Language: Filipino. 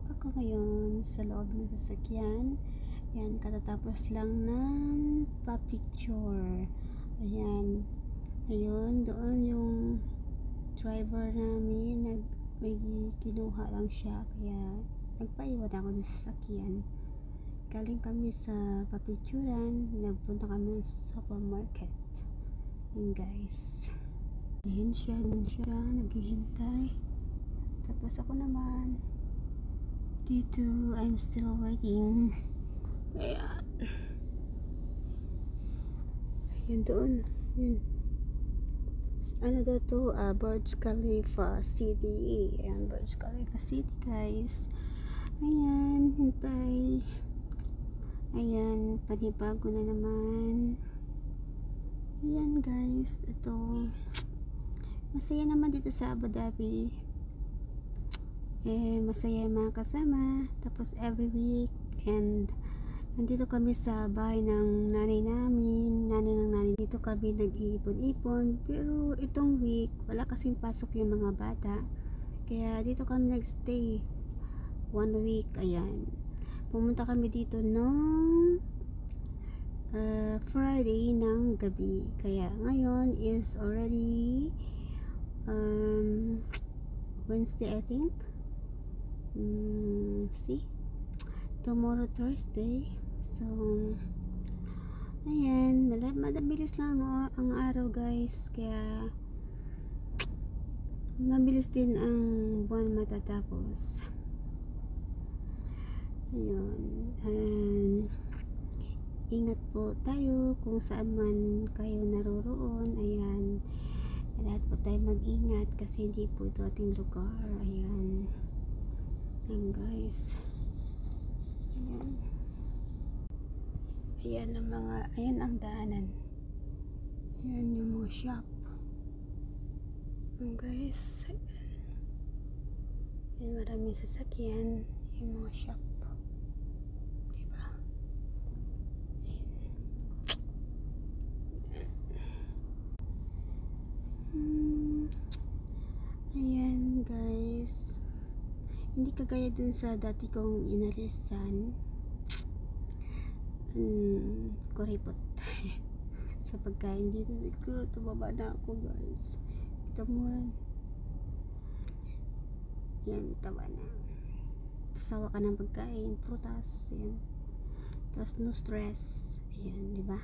ako ngayon sa loob ng sasakyan. Yan, katatapos lang ng pa-picture. Ayan. Ayun, doon yung driver namin, may kinuha lang siya. Kaya, nagpaiwan ako sa sasakyan. Galing kami sa pa-picturean, nagpunta kami sa supermarket. Ayan guys. Ayan siya, naghihintay. Tapos ako naman dito, I'm still waiting. Ayan. Ayan doon. Ayan. Ano daw to? Burj Khalifa City. Ayan, Burj Khalifa City guys. Ayan, hintay. Ayan, panibago na naman. Ayan guys, ito. Masaya naman dito sa Abu Dhabi. Masaya yung mga kasama. Tapos every week, and nandito kami sa bahay ng nanay namin, nanay ng nanay. Dito kami nag-iipon-ipon, pero itong week wala kasing pasok yung mga bata, kaya dito kami nagstay 1 week. Ayan, pumunta kami dito nung Friday ng gabi, kaya ngayon is already Wednesday I think. See, tomorrow Thursday. So ayan, mabilis lang ang araw guys, kaya mabilis din ang buwan matatapos. Ayun, and ingat po tayo kung saan man kayo naroroon. Ayan, lahat po tayo mag-ingat kasi hindi po ito ating lugar. Ayan. Ayan guys. Ayan. Ayan ang mga, ayan ang daanan. Ayan yung mga shop. Ayan guys. Ayan, maraming sasakyan. Yung mga shop. Diba? Ayan guys. Hindi kagaya dun sa dati kong inalisan. Kuripot sa pagkain dito. Tumaba na ako guys. Kita mo yan, taba na. Pasawa ka ng pagkain, prutas, yan. Tapos no stress. Ayan, diba?